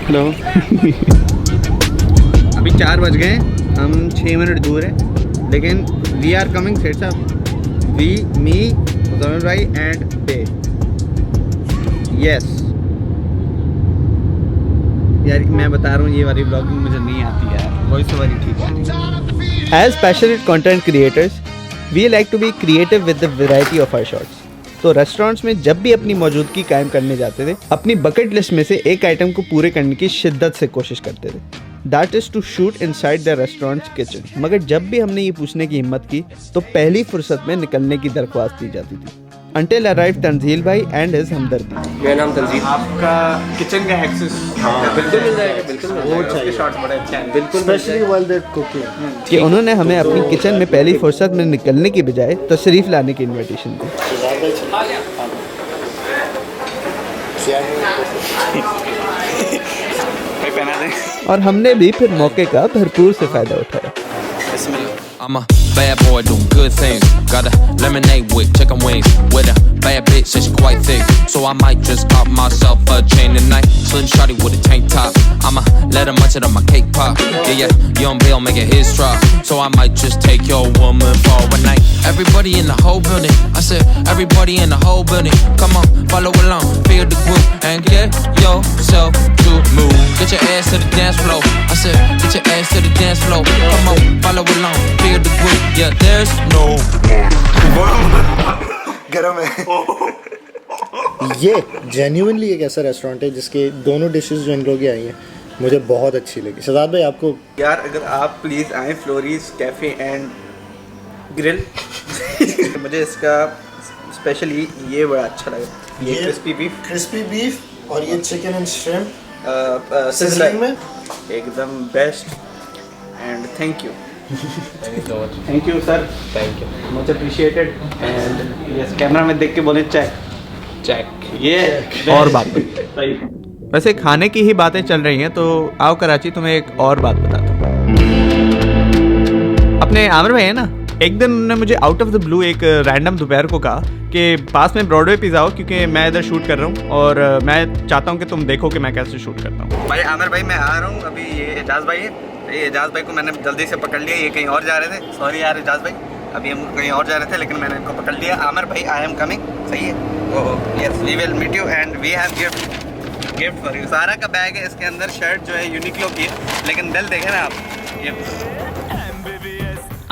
हेलो। अभी 4 बज गए, हम 6 मिनट दूर हैं, लेकिन वी आर कमिंग सेठ साहब। वी, मी, मुज़म्मिल भाई एंड बे। यस यार, मैं बता रहा हूँ ये वाली ब्लॉगिंग मुझे नहीं आती यार, वॉइस ओवर ही ठीक है। As passionate content creators, we like to be creative with the variety of our shots. तो रेस्टोरेंट्स में जब भी अपनी मौजूदगी कायम करने जाते थे, अपनी बकेट लिस्ट में से एक आइटम को पूरे करने की शिद्दत से कोशिश करते थे। That is to shoot inside the restaurant's kitchen. मगर जब भी हमने ये पूछने की हिम्मत की, तो पहली फुर्सत में निकलने की दरख्वास्त दी जाती थी। Until arrived तंजील भाई and his हमदर्दी। मेरा नाम तंजील। आपका किचन का एक्सेस बिल्कुल मिल जाएगा, बिल्कुल वो चाहिए। शॉट्स बड़े अच्छे हैं, बिल्कुल, स्पेशली व्हाइल दे कुकिंग। कि उन्होंने हमें अपनी किचन में पहली फुर्सत में निकलने की बजाय तशरीफ लाने की इनविटेशन दी। और हमने भी फिर मौके का भरपूर से फायदा उठाया। I'm a bad boy doing good things. Got a lemonade with chicken wings. With a bad bitch, and she quite thick. So I might just pop myself a chain tonight. Slim shawty with a tank top. I'ma let her munch it on my cake pop. Yeah, young Bill making his drop. So I might just take your woman for a night. Everybody in the whole building. I said everybody in the whole building. Come on, follow along, feel the groove and get yourself to move. Get your ass to the dance floor. I said get your ass to the dance floor. Come on, follow along, feel the groove. Yeah, there's no गरम है। ये genuinely एक ऐसा restaurant है जिसके दोनों dishes जो इन लोग की आई हैं मुझे बहुत अच्छी लगी। शहजाद भाई आपको? यार अगर आप प्लीज़ आए फ्लोरीज कैफ़े एंड ग्रिल। मुझे इसका स्पेशली ये बड़ा अच्छा लगा, ये क्रिस्पी बीफ और ये चिकन एंड श्रिम्प सिजलिंग में एकदम best. And thank you thank you sir, thank you, much appreciated. And yes, camera में देख के बोले चेक चेक। ये और बात सही। वैसे खाने की ही बातें चल रही हैं, तो आओ कराची तुम्हें एक और बात बताता हूँ। अपने आमिर भाई है ना, एक दिन उन्होंने मुझे आउट ऑफ द ब्लू एक रैंडम दोपहर को कहा कि पास में ब्रॉडवे पे जाओ, क्योंकि मैं इधर शूट कर रहा हूँ और मैं चाहता हूँ कि तुम देखो कि मैं कैसे शूट करता हूँ। भाई आमिर भाई मैं आ रहा हूँ अभी। ये एजाज भाई है, ये एजाज भाई को मैंने जल्दी से पकड़ लिया, ये कहीं और जा रहे थे। सॉरी यार एजाज भाई, अभी हम कहीं और जा रहे थे लेकिन मैंने इनको पकड़ लिया। आमिर भाई आई एम कमिंग, सही है? तो yes we will meet you and we have gift for you. Sara का बैग है, इसके अंदर शर्ट जो है यूनिक्लो की है, लेकिन दिल देखे ना आप। ये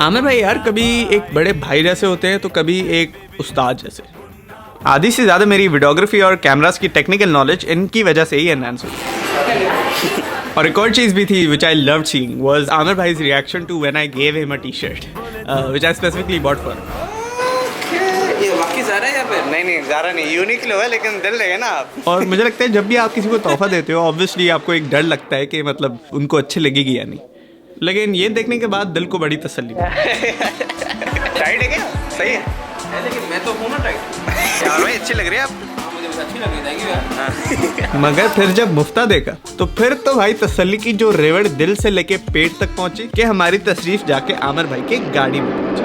आमिर भाई यार कभी एक बड़े भाई जैसे होते हैं तो कभी एक उस्ताद जैसे। आधी से ज़्यादा मेरी वीडियोग्राफी और कैमरास की टेक्निकल नॉलेज इनकी वजह से ही एनहांस हुई। और एक और चीज़ भी थी which I loved seeing was Aamir भाई's reaction to when I gave him a t-shirt which I specifically bought for. ये वाकई ज़ारा है यहाँ पे? नहीं ज़ारा नहीं, यूनिक्लो है, लेकिन दिल देगा ना आप। और मुझे लगता है जब भी आप किसी को तोहफा देते हो, ऑब्वियसली आपको एक डर लगता है कि मतलब उनको अच्छी लगेगी या नहीं, लेकिन ये देखने के बाद दिल को बड़ी तसल्ली। टाइट है क्या? सही है, लेकिन मैं तो हूँ ना टाइट। यार भाई अच्छी लग रही है आप। मुझे अच्छी लग रही है, थैंक यू यार। मगर फिर जब मुफ्ता देखा तो फिर तो भाई तसल्ली की जो रेवड़ दिल से लेके पेट तक पहुंची कि हमारी तशरीफ जाके आमिर भाई की गाड़ी में पहुंची।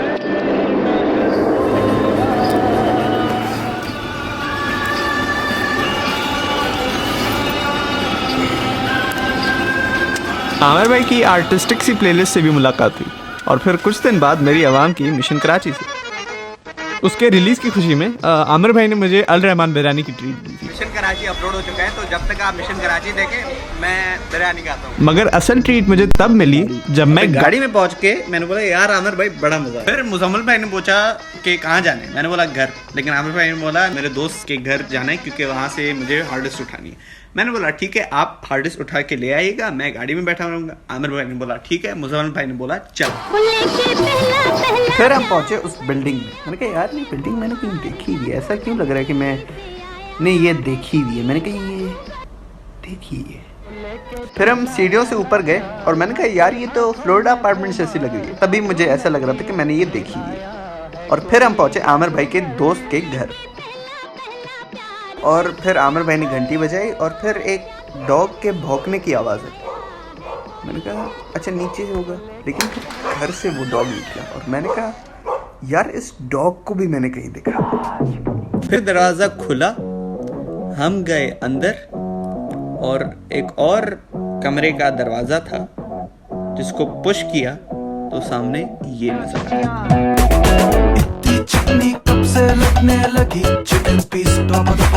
आमिर भाई की आर्टिस्टिक सी प्लेलिस्ट से भी मुलाकात हुई और फिर कुछ दिन बाद मेरी आवाम की मिशन कराची से। उसके रिलीज की खुशी में आमिर भाई ने मुझे अल रहमान बिरयानी की ट्रीट दी थी। मिशन कराची अपलोड हो चुका है, तो जब तक आप मिशन कराची देखें मैं बिरयानी खाता हूँ। मगर असल ट्रीट मुझे तब मिली जब मैं गाड़ी में पहुंच के मैंने बोला यार आमिर भाई बड़ा मजा। फिर मुजम्मिल भाई ने पूछा कि कहाँ जाने, मैंने बोला घर, लेकिन आमिर भाई ने बोला मेरे दोस्त के घर जाना है क्योंकि वहाँ से मुझे हार्ड डिस्क उठानी है। मैंने बोला ठीक है, आप हार्ड डिस्क उठा के ले आइएगा, मैं गाड़ी में बैठा रहूँगा। आमिर भाई ने बोला ठीक है, मुजम्मिल भाई ने बोला चल। फिर हम पहुंचे उस बिल्डिंग में। मैंने कहा यार ये बिल्डिंग मैंने कहीं देखी हुई है, ऐसा क्यों लग रहा है कि मैंने ये देखी हुई है। मैंने कहा ये देखी है। फिर हम सीढ़ियों से ऊपर गए और मैंने कहा यार ये तो फ्लोरिडा अपार्टमेंट जैसी लग रही है। तभी मुझे ऐसा लग रहा था कि मैंने ये देखी हुई है। और फिर हम पहुँचे आमिर भाई के दोस्त के घर। और फिर आमिर भाई ने घंटी बजाई और फिर एक डॉग के भौंकने की आवाज़ आई। मैंने कहा अच्छा नीचे से होगा, लेकिन फिर घर से वो डॉग निकला और मैंने कहा यार इस डॉग को भी मैंने कहीं देखा। फिर दरवाज़ा खुला, हम गए अंदर और एक और कमरे का दरवाज़ा था जिसको पुश किया तो सामने ये नजर आया।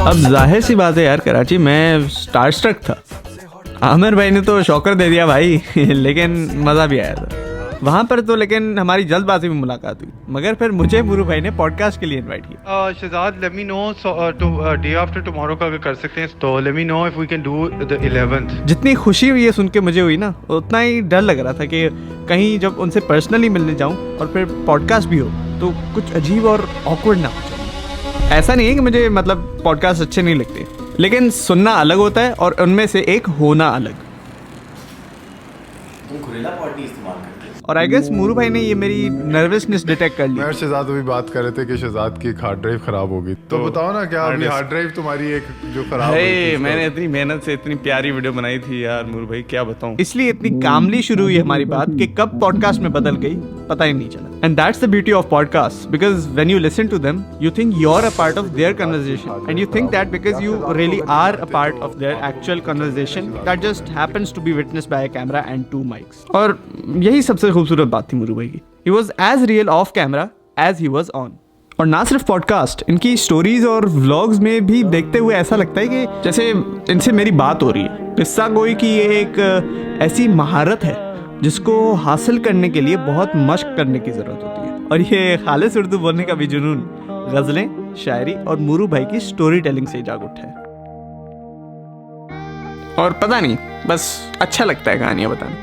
अब जाहिर सी बात है यार कराची, मैं स्टार स्ट्रक था। आमिर भाई ने तो शॉकर दे दिया भाई लेकिन मज़ा भी आया था वहाँ पर तो। लेकिन हमारी जल्दबाजी में मुलाकात हुई, मगर फिर मुझे मुरू भाई ने पॉडकास्ट के लिए इनवाइट किया। Shahzad let me know day after tomorrow का अगर कर सकते हैं तो let me know if we can do the 11th। जितनी खुशी हुई है सुन के मुझे हुई ना, उतना ही डर लग रहा था कि कहीं जब उनसे पर्सनली मिलने जाऊं और फिर पॉडकास्ट भी हो तो कुछ अजीब और ऑकवर्ड ना हो जाए। ऐसा नहीं है कि मुझे मतलब पॉडकास्ट अच्छे नहीं लगते, लेकिन सुनना अलग होता है और उनमें से एक होना अलग। और आई गेस मुरू भाई ने ये मेरी नर्वसनेस डिटेक्ट कर ली। मैं और शहजाद अभी बात कर रहे थे कि शहजाद की एक हार्ड ड्राइव खराब हो गई, तो बताओ ना क्या अभी हार्ड ड्राइव तुम्हारी एक जो खराब हुई। मैंने इतनी मेहनत से इतनी प्यारी वीडियो बनाई थी यार मुरू भाई, क्या बताऊं। इसलिए इतनी कामली शुरू हुई हमारी बात कि कब पॉडकास्ट में बदल गई पता ही नहीं चला। And that's the beauty of podcast, because when you listen to them you think you are a part of their conversation and you think that because you really are a part of their actual conversation that just happens to be witnessed by a camera and 2 mics. और यही सबसे खूबसूरत बात थी मुरू भाई की। He was as real off camera as he was on। और ना सिर्फ पॉडकास्ट, इनकी स्टोरीज और व्लॉग्स में भी देखते हुए ऐसा लगता है कि जैसे इनसे मेरी बात हो रही है। किस्सा गोई की ये एक ऐसी महारत है जिसको हासिल करने के लिए बहुत मशक करने की ज़रूरत होती है। और ये खालिस उर्दू बोलने का भी जुनून गज़लें, शायरी और मुरू भाई की स्टोरी टेलिंग से जाग उठा है। और पता नहीं, बस अच्छा लगता है कहानियाँ बताना।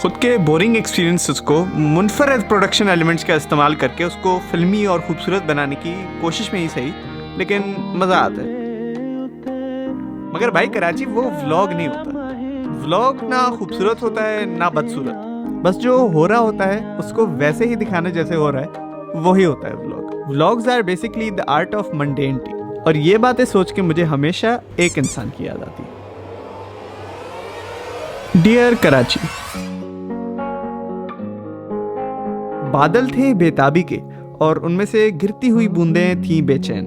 खुद के बोरिंग एक्सपीरियंसेस को मुनफरद प्रोडक्शन एलिमेंट्स का इस्तेमाल करके उसको फिल्मी और खूबसूरत बनाने की कोशिश में ही सही, लेकिन मज़ा आता है। मगर भाई कराची वो व्लॉग नहीं होता। व्लॉग ना खूबसूरत होता है ना बदसूरत, बस जो हो रहा होता है उसको वैसे ही दिखाने जैसे हो रहा है वही होता है vlog. Vlogs are basically the art of mundanity. और ये बातें सोच के मुझे हमेशा एक इंसान की याद आती है, डियर कराची। बादल थे बेताबी के और उनमें से गिरती हुई बूंदें थीं बेचैन,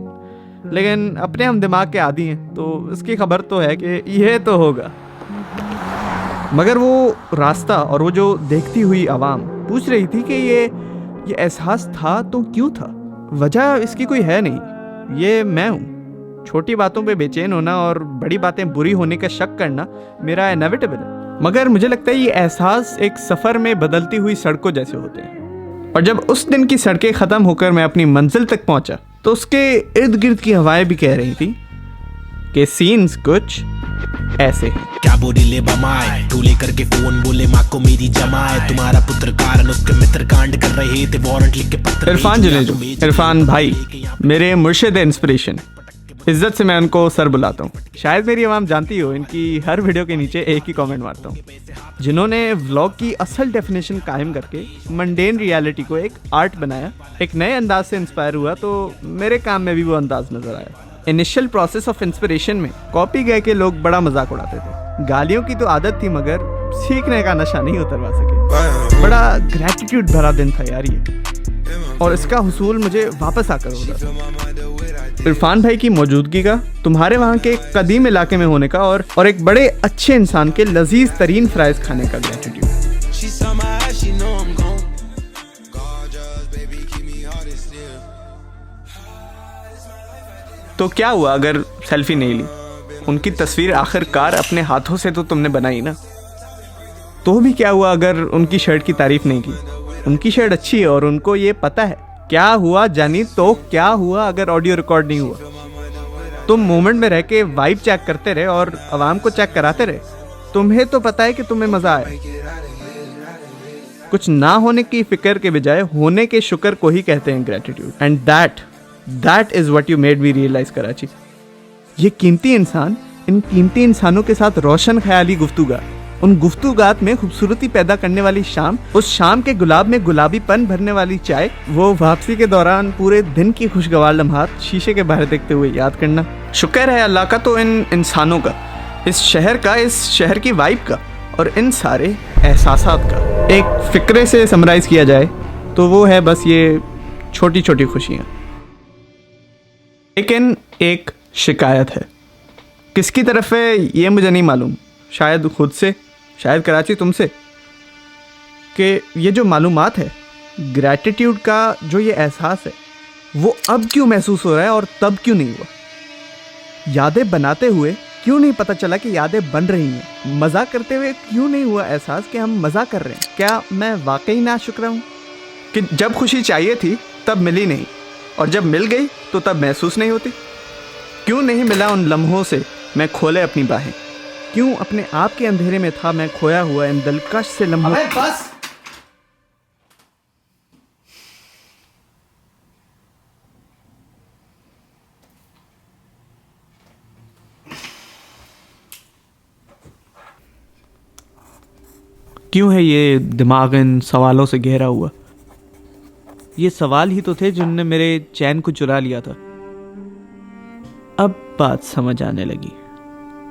लेकिन अपने हम दिमाग के आदी हैं तो इसकी खबर तो है कि यह तो होगा। मगर वो रास्ता और वो जो देखती हुई आवाम पूछ रही थी कि ये एहसास था तो क्यों था। वजह इसकी कोई है नहीं, ये मैं हूँ। छोटी बातों पे बेचैन होना और बड़ी बातें बुरी होने का शक करना मेरा इनएविटेबल है। मगर मुझे लगता है ये एहसास एक सफ़र में बदलती हुई सड़कों जैसे होते हैं। और जब उस दिन की सड़कें ख़त्म होकर मैं अपनी मंजिल तक पहुंचा तो उसके इर्द गिर्द की हवाएं भी कह रही थी कि सीन्स कुछ ऐसे हैं। क्या बोली ले बमाए तू लेकर के फोन बोले माँ को मेरी जमाए तुम्हारा पुत्र कारण उसके मित्र कांड कर रहे थे वारंट लिख के पत्र। इरफान जुनेजो, इरफान भाई मेरे मुर्शिद इंस्पिरेशन, इज्जत से मैं उनको सर बुलाता हूँ। शायद मेरी आवाम जानती हो, इनकी हर वीडियो के नीचे एक ही कमेंट मारता हूँ, जिन्होंने व्लॉग की असल डेफिनेशन कायम करके मंडेन रियलिटी को एक आर्ट बनाया। एक नए अंदाज से इंस्पायर हुआ तो मेरे काम में भी वो अंदाज नजर आया। इनिशियल प्रोसेस ऑफ इंस्पिरेशन में कॉपी गए के लोग बड़ा मजाक उड़ाते थे। गालियों की तो आदत थी मगर सीखने का नशा नहीं उतरवा सके। बड़ा ग्रेटिट्यूड भरा दिन था यार ये, और इसका हुसूल मुझे वापस आकर हो रहा था। इरफान भाई की मौजूदगी का, तुम्हारे वहाँ के कदीम इलाके में होने का और एक बड़े अच्छे इंसान के लजीज तरीन फ्राइज खाने का ग्रेटिट्यूड। तो क्या हुआ अगर सेल्फी नहीं ली? उनकी तस्वीर आखिरकार अपने हाथों से तो तुमने बनाई ना। तो भी क्या हुआ अगर उनकी शर्ट की तारीफ नहीं की? उनकी शर्ट अच्छी है और उनको ये पता है। क्या हुआ जानी तो क्या हुआ अगर ऑडियो रिकॉर्ड नहीं हुआ? तुम मोमेंट में रह के वाइब चेक करते रहे और आवाम को चेक कराते रहे। तुम्हें तो पता है कि तुम्हें मजा आया। कुछ ना होने की फिक्र के बजाय होने के शुक्र को ही कहते हैं gratitude. And that is what you made me realise Karachi. ये कीमती इंसान इन कीमती इंसानों के साथ रोशन ख्याली गुफ्तगू उन गुफ्तगूत में खूबसूरती पैदा करने वाली शाम, उस शाम के गुलाब में गुलाबीपन भरने वाली चाय, वो वापसी के दौरान पूरे दिन की खुशगवार लम्हात शीशे के बाहर देखते हुए याद करना। शुक्र है अल्लाह का तो इन इंसानों का, इस शहर की वाइब का और इन सारे एहसासात का। एक फ़िक्रे से समराइज़ किया जाए तो वो है बस ये छोटी छोटी खुशियाँ। लेकिन एक शिकायत है, किसकी तरफ है ये मुझे नहीं मालूम, शायद खुद से, शायद कराची तुमसे, कि ये जो मालूमात है, ग्रैटिट्यूड का जो ये एहसास है, वो अब क्यों महसूस हो रहा है और तब क्यों नहीं हुआ। यादें बनाते हुए क्यों नहीं पता चला कि यादें बन रही हैं। मज़ाक करते हुए क्यों नहीं हुआ एहसास कि हम मज़ाक कर रहे हैं। क्या मैं वाकई नाशुक्र हूँ कि जब खुशी चाहिए थी तब मिली नहीं, और जब मिल गई तो तब महसूस नहीं होती। क्यों नहीं मिला उन लम्हों से मैं खोले अपनी बाहें, क्यों अपने आप के अंधेरे में था मैं खोया हुआ इन दिलकश से लम्हों। बस क्यों है ये दिमाग इन सवालों से घेरा हुआ। ये सवाल ही तो थे जिनने मेरे चैन को चुरा लिया था। अब बात समझ आने लगी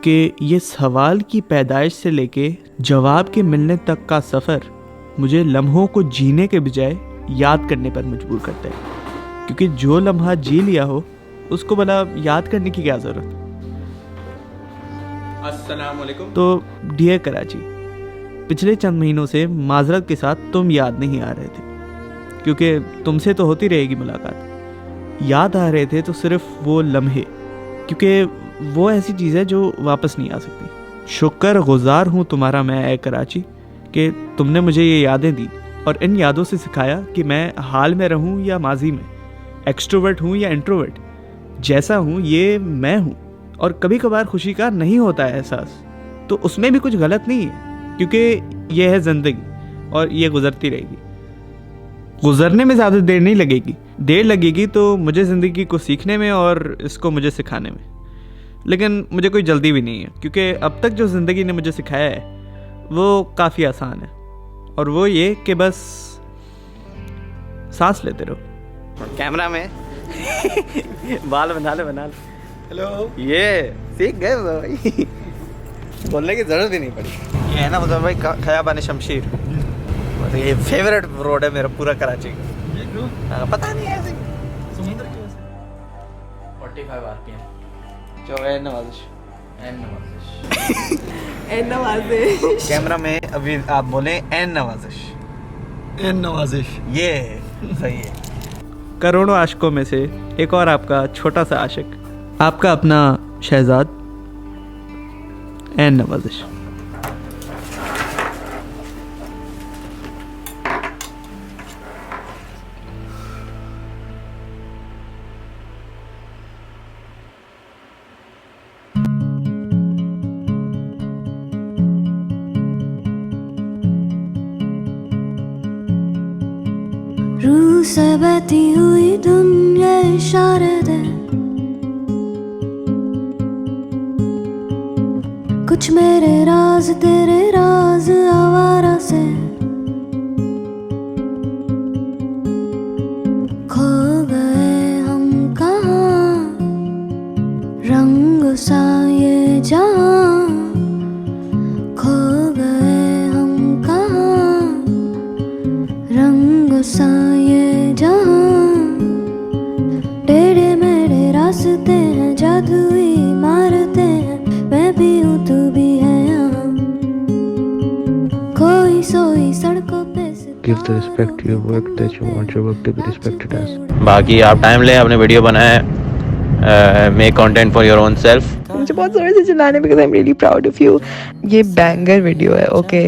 कि ये सवाल की पैदाइश से लेके जवाब के मिलने तक का सफ़र मुझे लम्हों को जीने के बजाय याद करने पर मजबूर करता है, क्योंकि जो लम्हा जी लिया हो उसको भला याद करने की क्या ज़रूरत। अस्सलाम वालेकुम। तो डियर कराची, पिछले चंद महीनों से माजरत के साथ तुम याद नहीं आ रहे थे, क्योंकि तुमसे तो होती रहेगी मुलाकात। याद आ रहे थे तो सिर्फ वो लम्हे, क्योंकि वो ऐसी चीज़ है जो वापस नहीं आ सकती। शुक्रगुजार हूँ तुम्हारा मैं ऐ कराची कि तुमने मुझे ये यादें दी और इन यादों से सिखाया कि मैं हाल में रहूँ या माजी में, एक्सट्रोवर्ट हूँ या इंट्रोवर्ट, जैसा हूँ ये मैं हूँ। और कभी कभार खुशी का नहीं होता है एहसास, तो उसमें भी कुछ गलत नहीं है, क्योंकि ये है ज़िंदगी और ये गुजरती रहेगी। गुजरने में ज़्यादा देर नहीं लगेगी, देर लगेगी तो मुझे ज़िंदगी को सीखने में और इसको मुझे सिखाने में। लेकिन मुझे कोई जल्दी भी नहीं है, क्योंकि अब तक जो ज़िंदगी ने मुझे सिखाया है वो काफ़ी आसान है, और वो ये कि बस सांस लेते रहो। कैमरा में बाल बना ले। हेलो, ये सीख गए भाई, बोलने की जरूरत ही नहीं पड़ी। ये है ना मतलब भाई खयाबान शमशीर, मतलब ये फेवरेट रोड है मेरा पूरा कराची का। पता नहीं ऐसे समुद्र की वजह से 45 RPM जो है नवाजिश एन नवाजिश। कैमरा में अभी आप बोले एन नवाजिश, ये सही है। करोड़ों आशिकों में से एक और आपका छोटा सा आशिक, आपका अपना शहजाद एन नवाजिश। रूह से बहती हुई दुनिया इशारे दे, कुछ मेरे राज तेरे राज आवारा से खो गए हम कहाँ, रंग सा ये जहाँ खो गए हम कहाँ, रंग सा ये जहाँ। टेढ़े मेढ़े रास्ते हैं, जादुई इमारतें हैं, मैं भी हूँ तू भी है यहाँ, खोई सोई सड़कों पे। Give the respect to your work that you want your work to be respected as. बाकी आप टाइम लें, अपने वीडियो बनाएं, make content for your own self. मुझे बहुत जोर से चिल्लाने because I'm really proud of you। ये बैंगर वीडियो है, ओके